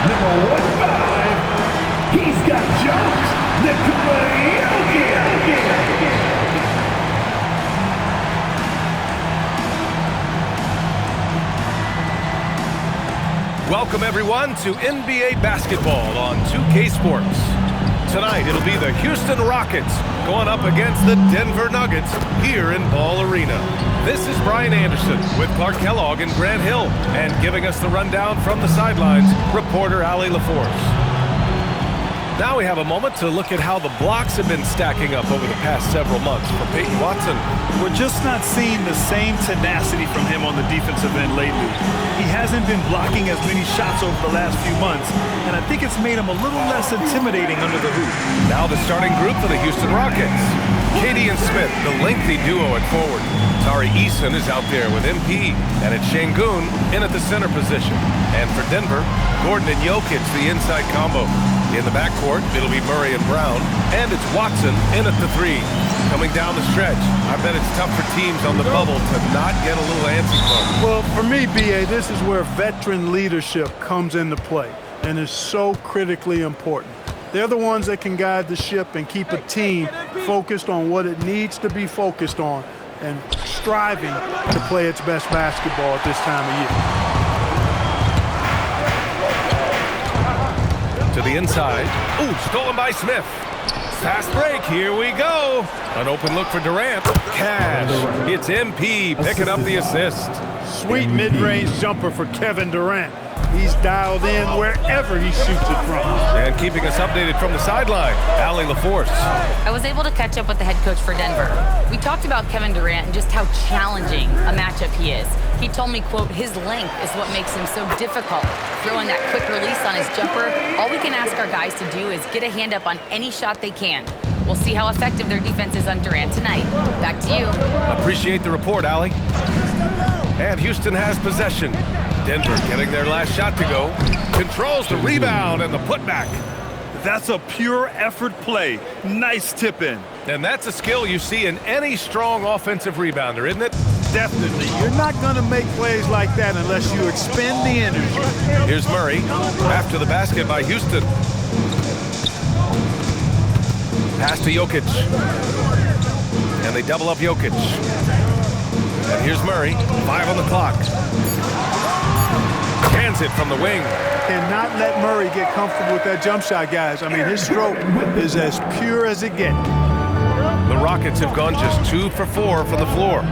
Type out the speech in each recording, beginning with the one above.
Number 1-5, he's got Jones. Welcome everyone to NBA basketball on 2K Sports. Tonight it'll be the Houston Rockets going up against the Denver Nuggets here in Ball Arena. This is Brian Anderson with Clark Kellogg and Grant Hill, and giving us the rundown from the sidelines, reporter Allie LaForce. Now we have a moment to look at how the blocks have been stacking up over the past several months for Peyton Watson. We're just not seeing the same tenacity from him on the defensive end lately. He hasn't been blocking as many shots over the last few months, and I think it's made him a little less intimidating under the hoop. Now the starting group for the Houston Rockets. Katie and Smith, the lengthy duo at forward. Tari Eason is out there with MP, and it's Şengün in at the center position. And for Denver, Gordon and Jokic, the inside combo. In the backcourt, it'll be Murray and Brown, and it's Watson in at the 3. Coming down the stretch, I bet it's tough for teams on the bubble to not get a little antsy from. Well, for me, B.A., this is where veteran leadership comes into play and is so critically important. They're the ones that can guide the ship and keep a team focused on what it needs to be focused on and striving to play its best basketball at this time of year. To the inside. Ooh, stolen by Smith. Fast break, here we go. An open look for Durant. Cash. It's MP picking up the assist. Sweet mid-range jumper for Kevin Durant. He's dialed in wherever he shoots it from. And keeping us updated from the sideline, Allie LaForce. I was able to catch up with the head coach for Denver. We talked about Kevin Durant and just how challenging a matchup he is. He told me, quote, his length is what makes him so difficult. Throwing that quick release on his jumper, all we can ask our guys to do is get a hand up on any shot they can. We'll see how effective their defense is on Durant tonight. Back to you. Appreciate the report, Allie. And Houston has possession. Denver getting their last shot to go. Controls the rebound and the putback. That's a pure effort play. Nice tip-in. And that's a skill you see in any strong offensive rebounder, isn't it? Definitely. You're not going to make plays like that unless you expend the energy. Here's Murray after the basket by Houston. Pass to Jokic. And they double up Jokic. And here's Murray, 5 on the clock. Hands it from the wing. And not let Murray get comfortable with that jump shot, guys. I mean, his stroke is as pure as it gets. The Rockets have gone just 2 for 4 from the floor.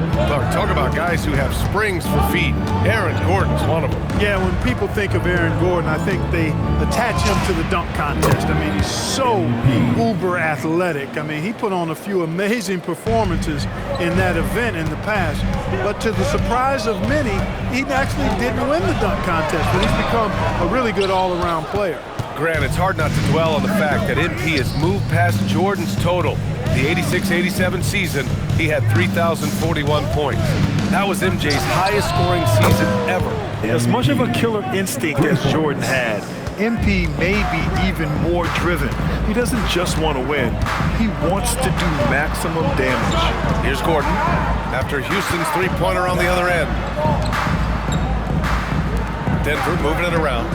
Talk about guys who have springs for feet. Aaron Gordon's one of them. Yeah, when people think of Aaron Gordon, I think they attach him to the dunk contest. I mean, he's so uber athletic. I mean, he put on a few amazing performances in that event in the past. But to the surprise of many, he actually didn't win the dunk contest, but he's become a really good all-around player. Grant, it's hard not to dwell on the fact that MP has moved past Jordan's total. The 86-87 season, he had 3,041 points. That was MJ's highest scoring season ever. As much of a killer instinct as Jordan had, MP may be even more driven. He doesn't just want to win. He wants to do maximum damage. Here's Gordon after Houston's three-pointer on the other end. Denver moving it around.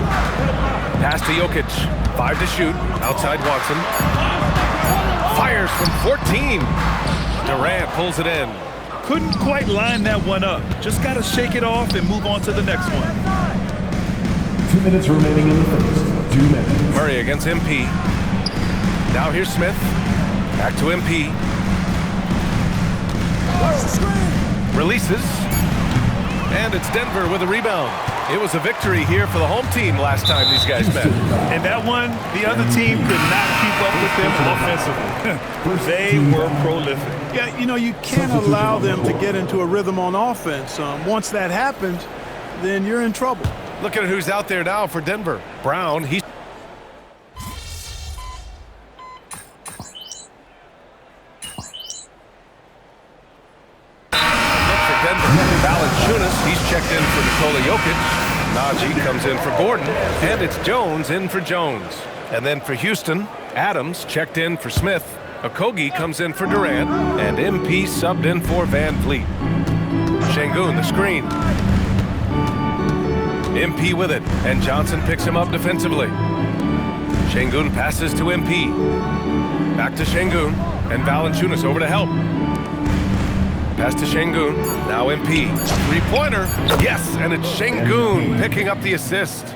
Pass to Jokic. 5 to shoot. Outside Watson. Fires from 14. Durant pulls it in. Couldn't quite line that one up. Just got to shake it off and move on to the next one. 2 minutes remaining in the first. 2 minutes. Murray against MP. Now here's Smith. Back to MP. Releases. And it's Denver with a rebound. It was a victory here for the home team last time these guys met. And that one, the other team could not keep up with them offensively. They were prolific. Yeah, you know, you can't allow them to get into a rhythm on offense. Once that happens, then you're in trouble. Look at who's out there now for Denver. Brown, he's he's checked in for Nikola Jokic. Najee comes in for Gordon. And it's Jones in for Jones. And then for Houston, Adams checked in for Smith. Okogie comes in for Durant. And MP subbed in for Van Vliet. Şengün, the screen. MP with it, and Johnson picks him up defensively. Şengün passes to MP. Back to Şengün, and Valanciunas over to help. Pass to Şengün, now MP. Three-pointer, yes, and it's Şengün picking up the assist.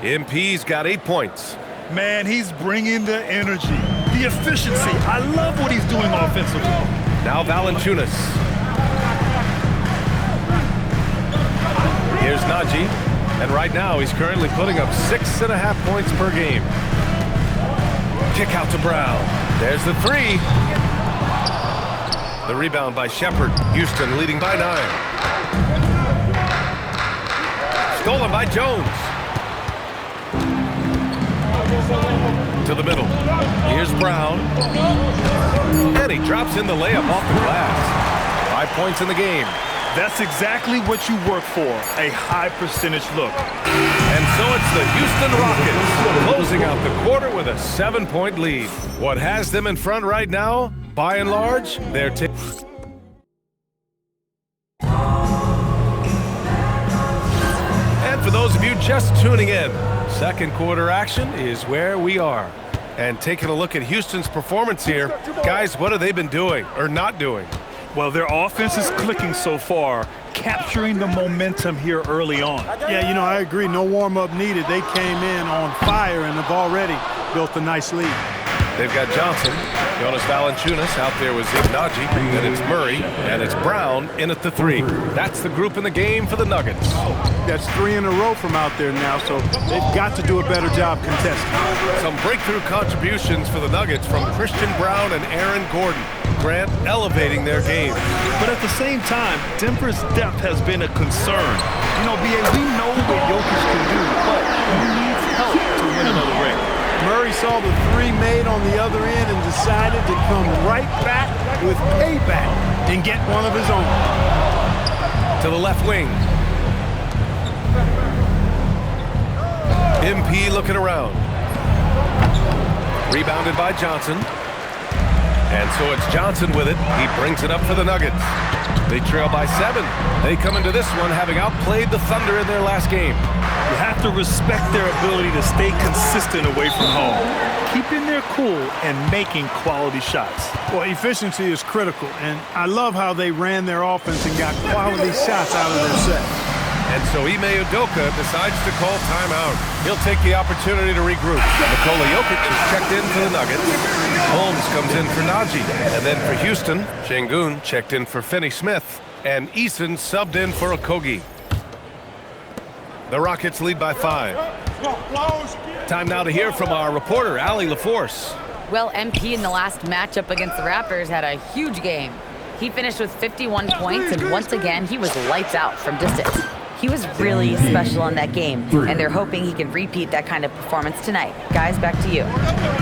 MP's got 8 points. Man, he's bringing the energy, the efficiency. I love what he's doing offensively. Now Valanciunas. Here's Nagy, and right now he's currently putting up 6.5 points per game. Kick out to Brown. There's the three. The rebound by Shepherd. Houston leading by 9. Stolen by Jones. To the middle. Here's Brown. And he drops in the layup off the glass. 5 points in the game. That's exactly what you work for, a high percentage look. And so it's the Houston Rockets closing out the quarter with a 7-point lead. What has them in front right now, by and large, they're And for those of you just tuning in, second quarter action is where we are. And taking a look at Houston's performance here, guys, what have they been doing or not doing? Well, their offense is clicking so far, capturing the momentum here early on. Yeah, you know, I agree. No warm-up needed. They came in on fire and have already built a nice lead. They've got Johnson, Jonas Valanciunas out there with Nagy, then it's Murray, and it's Brown in at the 3. That's the group in the game for the Nuggets. That's 3 in a row from out there now, so they've got to do a better job contesting. Some breakthrough contributions for the Nuggets from Christian Brown and Aaron Gordon. Grant elevating their game. But at the same time, Denver's depth has been a concern. You know, B.A., we know what Jokic can do, but he needs help to win another ring. Murray saw the 3 made on the other end and decided to come right back with payback and get one of his own. To the left wing. MP looking around. Rebounded by Johnson. And so it's Johnson with it. He brings it up for the Nuggets. They trail by 7. They come into this one having outplayed the Thunder in their last game. You have to respect their ability to stay consistent away from home, keeping their cool and making quality shots. Well, efficiency is critical, and I love how they ran their offense and got quality shots out of their set. And so Ime Udoka decides to call timeout. He'll take the opportunity to regroup. Nikola Jokic is checked in for the Nuggets. Holmes comes in for Nagy. And then for Houston, Şengün checked in for Finney Smith. And Eason subbed in for Okogie. The Rockets lead by 5. Time now to hear from our reporter, Allie LaForce. Well, MP in the last matchup against the Raptors had a huge game. He finished with 51 points, and once again, he was lights out from distance. He was really special in that game, and they're hoping he can repeat that kind of performance tonight. Guys, back to you.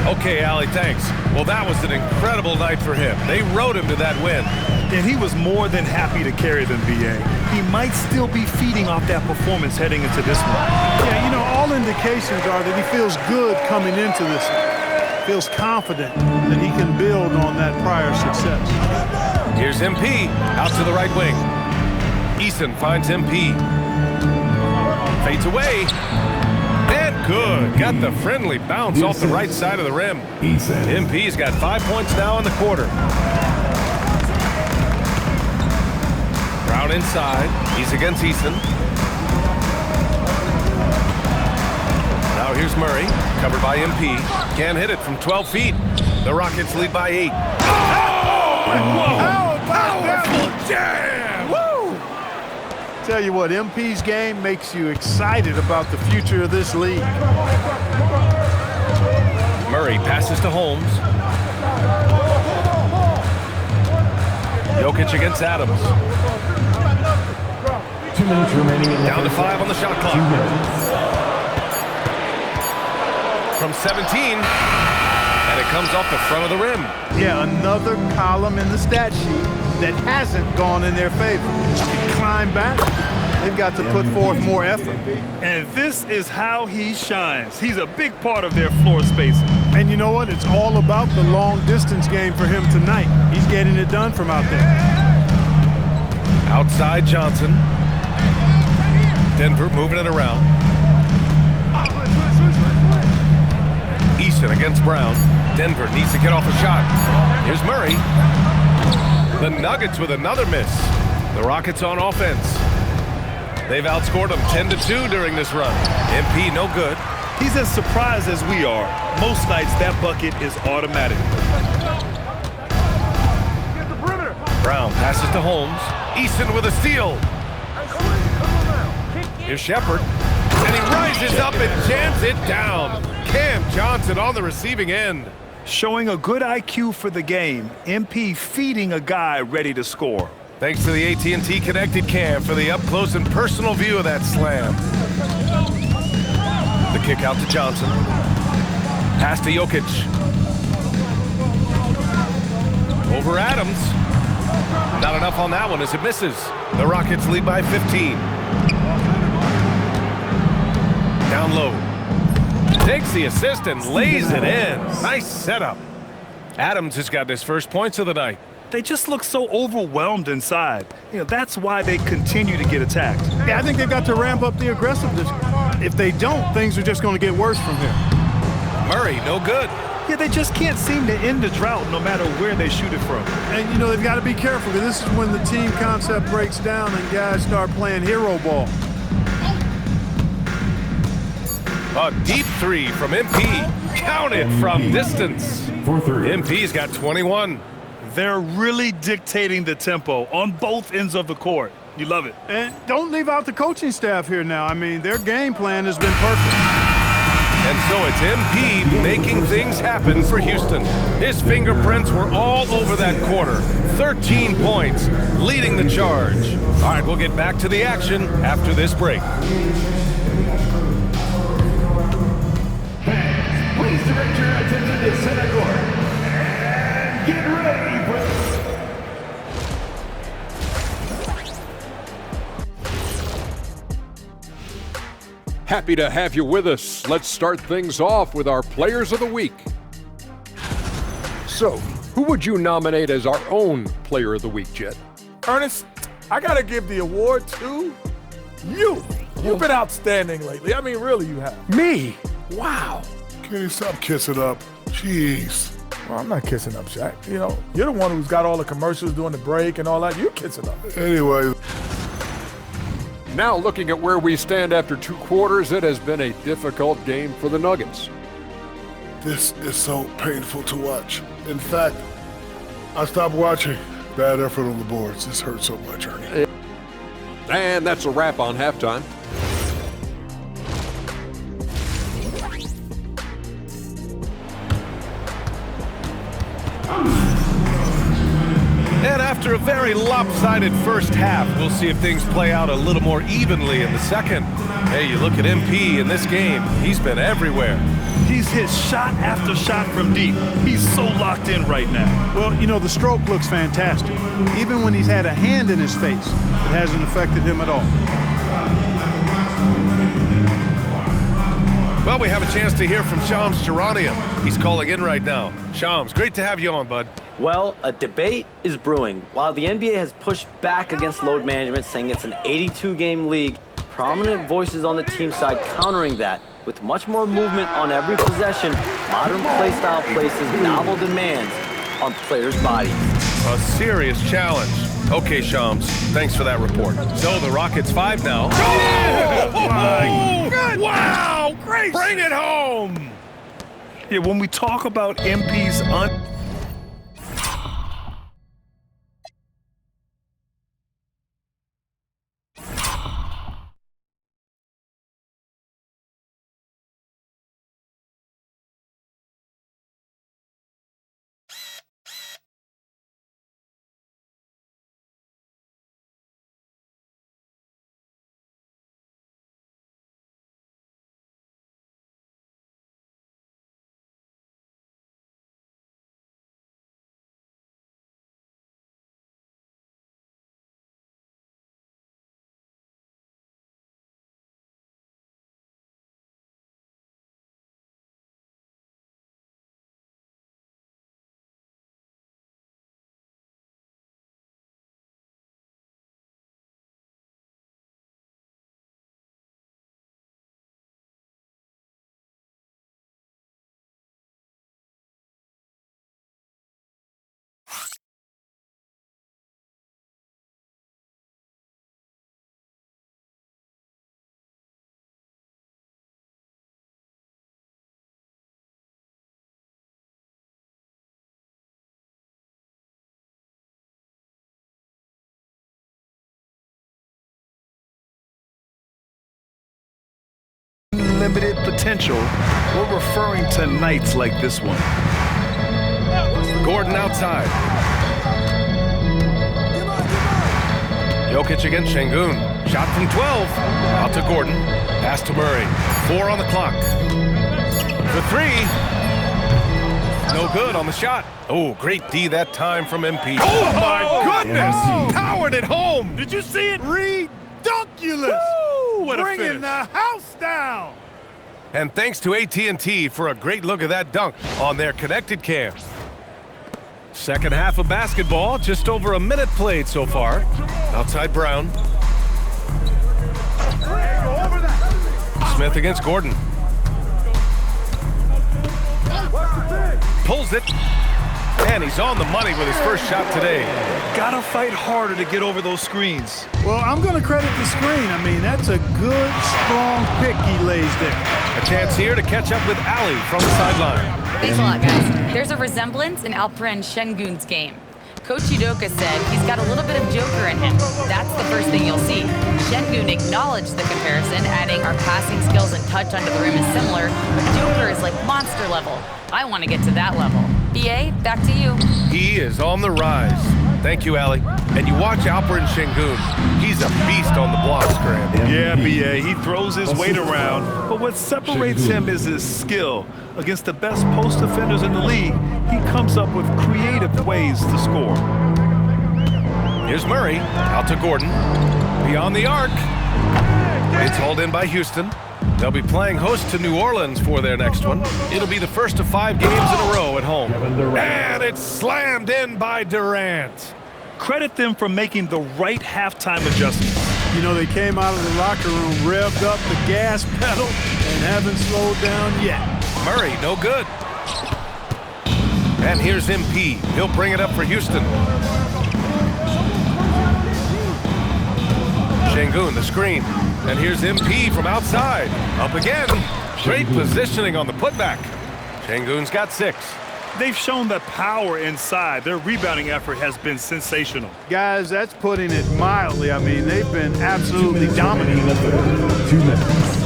Okay, Allie, thanks. Well, that was an incredible night for him. They rode him to that win. And he was more than happy to carry them, B.A. He might still be feeding off that performance heading into this one. Yeah, you know, all indications are that he feels good coming into this one. Feels confident that he can build on that prior success. Here's MP out to the right wing. Eason finds MP. Fades away. And good. Got the friendly bounce off the right side of the rim. MP's got 5 points now in the quarter. Brown inside. He's against Eason. Now here's Murray. Covered by MP. Can't hit it from 12 feet. The Rockets lead by 8. How powerful jam! Woo! Tell you what, MP's game makes you excited about the future of this league. Murray passes to Holmes. Jokic against Adams. 2 minutes remaining in the Down to first 5 on the shot clock. 2 minutes. From 17. And it comes off the front of the rim. Yeah, another column in the stat sheet that hasn't gone in their favor. To climb back, they've got to put forth more effort. And this is how he shines. He's a big part of their floor spacing. And you know what? It's all about the long distance game for him tonight. He's getting it done from out there. Outside Johnson. Denver moving it around. Eason against Brown. Denver needs to get off a shot. Here's Murray. The Nuggets with another miss. The Rockets on offense. They've outscored them 10-2 during this run. MP no good. He's as surprised as we are. Most nights that bucket is automatic. Brown passes to Holmes. Eason with a steal. Here's Shepard. And he rises up and jams it down. Cam Johnson on the receiving end. Showing a good IQ for the game. MP feeding a guy ready to score. Thanks to the AT&T Connected Cam for the up-close and personal view of that slam. The kick out to Johnson. Pass to Jokic. Over Adams. Not enough on that one as it misses. The Rockets lead by 15. Down low. Takes the assist and lays it in. Nice setup. Adams has got his first points of the night. They just look so overwhelmed inside. You know, that's why they continue to get attacked. Yeah, I think they've got to ramp up the aggressiveness. If they don't, things are just going to get worse from here. Murray, no good. Yeah, they just can't seem to end the drought no matter where they shoot it from. And, you know, they've got to be careful because this is when the team concept breaks down and guys start playing hero ball. A deep three from MP. Counted from distance. For three. MP's got 21. They're really dictating the tempo on both ends of the court. You love it. And don't leave out the coaching staff here now. I mean, their game plan has been perfect. And so it's MP making things happen for Houston. His fingerprints were all over that quarter. 13 points, leading the charge. All right, we'll get back to the action after this break. Please direct your attention to center court. And get ready for Happy to have you with us. Let's start things off with our Players of the Week. So, who would you nominate as our own Player of the Week, Jet? Ernest, I gotta give the award to you. You've been outstanding lately. I mean, really, you have. Me? Wow. Can you stop kissing up? Jeez. Well, I'm not kissing up, Shaq. You know, you're the one who's got all the commercials during the break and all that. You're kissing up. Anyway. Now looking at where we stand after 2 quarters, it has been a difficult game for the Nuggets. This is so painful to watch. In fact, I stopped watching. Bad effort on the boards. This hurts so much, Ernie. And that's a wrap on halftime. And after a very lopsided first half, we'll see if things play out a little more evenly in the second. Hey, you look at MP in this game, he's been everywhere. He's hit shot after shot from deep. He's so locked in right now. Well, you know, the stroke looks fantastic. Even when he's had a hand in his face, it hasn't affected him at all. Well, we have a chance to hear from Shams Charania. He's calling in right now. Shams, great to have you on, bud. Well, a debate is brewing. While the NBA has pushed back against load management, saying it's an 82-game league, prominent voices on the team side countering that. With much more movement on every possession, modern play style places novel demands on players' bodies. A serious challenge. Okay, Shams, thanks for that report. So the Rockets 5 now. Oh, my God. Wow! Great! Bring it home! Yeah, when we talk about MP's unlimited potential, we're referring to nights like this one. Gordon outside. Jokic against Şengün. Shot from 12. Out to Gordon. Pass to Murray. 4 on the clock. For 3. No good on the shot. Oh, great D that time from MP. Oh, my goodness! Powered it home! Did you see it? Redunculous! Woo, what a Bringing finish. the house down! And thanks to AT&T for a great look at that dunk on their connected cam. Second half of basketball, just over a minute played so far. Outside Brown. Smith against Gordon. Pulls it. And he's on the money with his first shot today. Gotta fight harder to get over those screens. Well, I'm going to credit the screen. I mean, that's a good, strong pick he lays there. A chance here to catch up with Ali from the sideline. Thanks a lot, guys. There's a resemblance in Alperen Şengün's game. Coach Udoka said he's got a little bit of Joker in him. That's the first thing you'll see. Şengün acknowledged the comparison, adding our passing skills and touch under the rim is similar, but Joker is like monster level. I want to get to that level. BA, back to you. He is on the rise. Thank you, Ali. And you watch Alperen Şengün. He's a beast on the block scram. Yeah, BA, he throws his weight around, but what separates him is his skill. Against the best post defenders in the league, he comes up with creative ways to score. Here's Murray, out to Gordon. Beyond the arc. It's hauled in by Houston. They'll be playing host to New Orleans for their next one. It'll be the first of 5 games in a row at home. And it's slammed in by Durant. Credit them for making the right halftime adjustments. You know, they came out of the locker room, revved up the gas pedal, and haven't slowed down yet. Murray, no good. And here's MP. He'll bring it up for Houston. Şengün, the screen. And here's MP from outside. Up again. Great positioning on the putback. Şengün's got 6. They've shown that power inside. Their rebounding effort has been sensational. Guys, that's putting it mildly. I mean, they've been absolutely dominant. 2 minutes.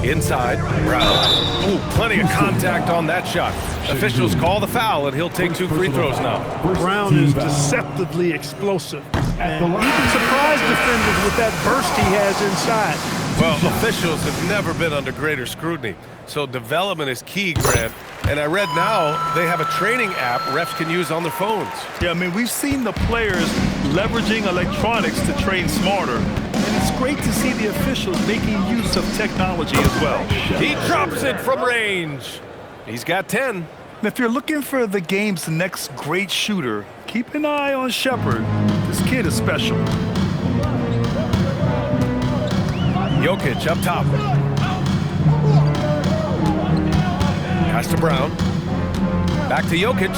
Inside, Brown. Ooh, plenty of contact on that shot. Officials call the foul, and he'll take 2 free throws now. Brown is deceptively explosive. And even surprised defenders with that burst he has inside. Well, officials have never been under greater scrutiny, so development is key, Grant. And I read now they have a training app refs can use on their phones. Yeah, I mean, we've seen the players leveraging electronics to train smarter, and it's great to see the officials making use of technology as well. He drops it from range. He's got 10. And if you're looking for the game's next great shooter, keep an eye on Shepherd. This kid is special. Jokic up top. Pass to Brown. Back to Jokic.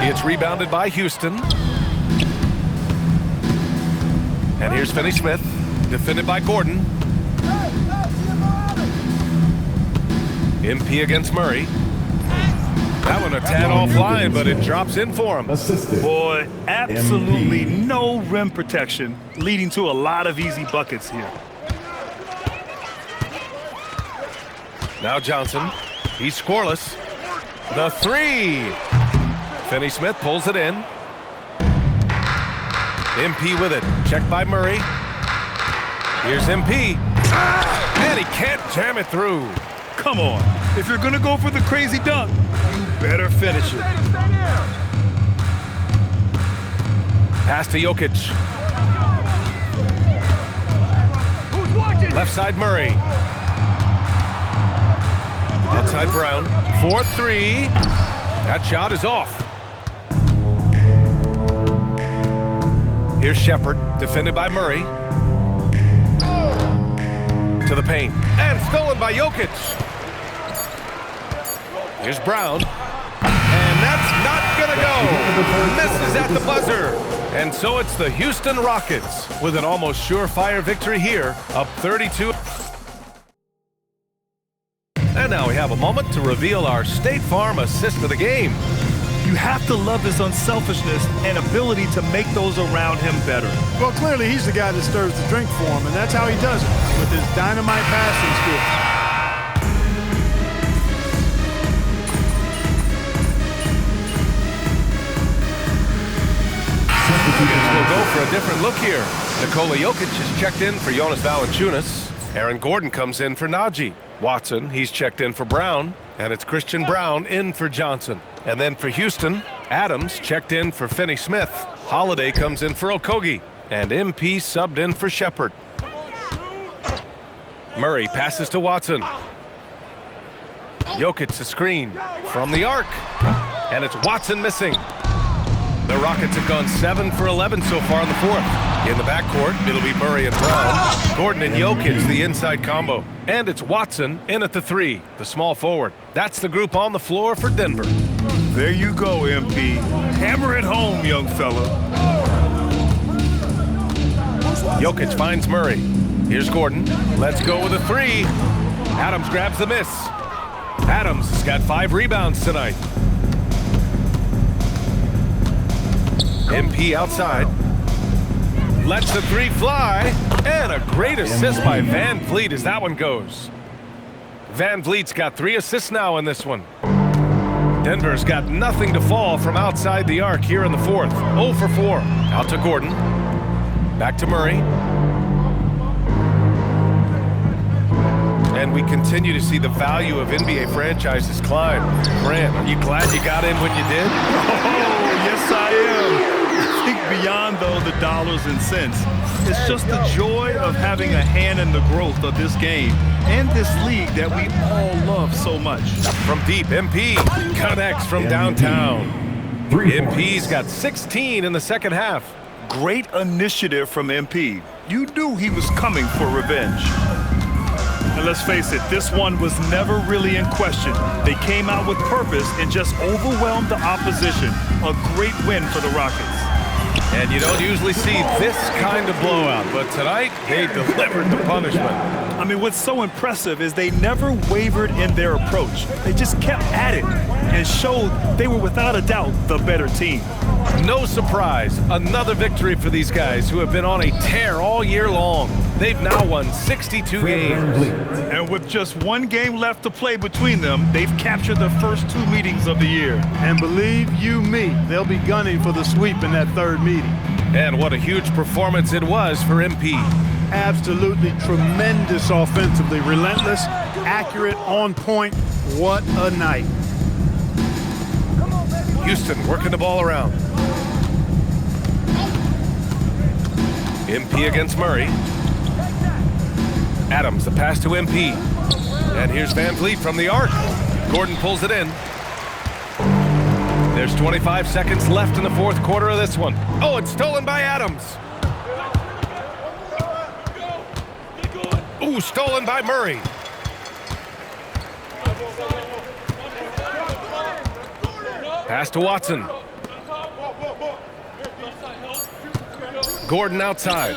It's rebounded by Houston. And here's Finney-Smith, defended by Gordon. MP against Murray. That one a tad offline, but it drops in for him. Boy, absolutely no rim protection, leading to a lot of easy buckets here. Now Johnson. He's scoreless. The 3. Finney-Smith pulls it in. MP with it. Checked by Murray. Here's MP. And he can't jam it through. Come on. If you're going to go for the crazy dunk, you better finish it. Pass to Jokic. Left side Murray. Outside Brown. 4-3. That shot is off. Here's Shepherd, defended by Murray. To the paint. And stolen by Jokic. Here's Brown. And that's not gonna go. Misses at the buzzer. And so it's the Houston Rockets with an almost surefire victory here, up 32. And now we have a moment to reveal our State Farm assist of the game. You have to love his unselfishness and ability to make those around him better. Well, clearly he's the guy that stirs the drink for him, and that's how he does it, with his dynamite passing skills. We'll go for a different look here. Nikola Jokic is checked in for Jonas Valanciunas. Aaron Gordon comes in for Najee. Watson, he's checked in for Brown. And it's Christian Brown in for Johnson. And then for Houston, Adams checked in for Finney-Smith. Holiday comes in for Okogie. And MP subbed in for Shepard. Murray passes to Watson. Jokic the screen from the arc. And it's Watson missing. The Rockets have gone 7 for 11 so far in the fourth. In the backcourt, it'll be Murray and Brown. Gordon and Jokic, the inside combo. And it's Watson in at the 3, the small forward. That's the group on the floor for Denver. There you go, MP. Hammer it home, young fella. Jokic finds Murray. Here's Gordon. Let's go with a 3. Adams grabs the miss. Adams has got 5 rebounds tonight. MP outside. Lets the 3 fly. And a great assist by Van Vliet as that one goes. Van Vliet's got 3 assists now in this one. Denver's got nothing to fall from outside the arc here in the fourth. 0 for 4. Out to Gordon. Back to Murray. And we continue to see the value of NBA franchises climb. Grant, are you glad you got in when you did? Oh, yes, I am. I think beyond, though, the dollars and cents, it's just the joy of having a hand in the growth of this game and this league that we all love so much. From deep, MP connects from downtown. MP's got 16 in the second half. Great initiative from MP. You knew he was coming for revenge. And let's face it, this one was never really in question. They came out with purpose and just overwhelmed the opposition. A great win for the Rockets. And you don't usually see this kind of blowout, but tonight they delivered the punishment. I mean, what's so impressive is they never wavered in their approach. They just kept at it and showed they were without a doubt the better team. No surprise, another victory for these guys who have been on a tear all year long. They've now won 62 games. And with just 1 game left to play between them, they've captured the first 2 meetings of the year. And believe you me, they'll be gunning for the sweep in that 3rd meeting. And what a huge performance it was for MP. Absolutely tremendous offensively. Relentless, accurate, on point. What a night. Houston working the ball around. MP against Murray. Adams, the pass to MP. And here's Van Vliet from the arc. Gordon pulls it in. There's 25 seconds left in the fourth quarter of this one. Oh, it's stolen by Adams. Ooh, stolen by Murray. Pass to Watson. Gordon outside.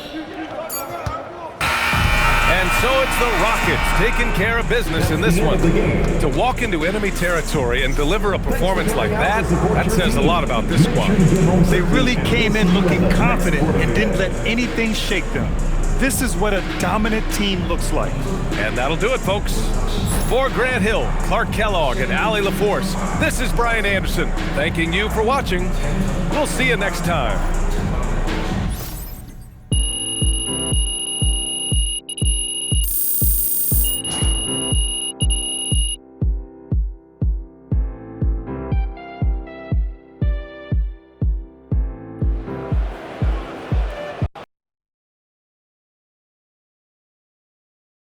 And so it's the Rockets taking care of business in this one. To walk into enemy territory and deliver a performance like that says a lot about this squad. They really came in looking confident and didn't let anything shake them. This is what a dominant team looks like. And that'll do it, folks. For Grant Hill, Clark Kellogg, and Allie LaForce, this is Brian Anderson, thanking you for watching. We'll see you next time.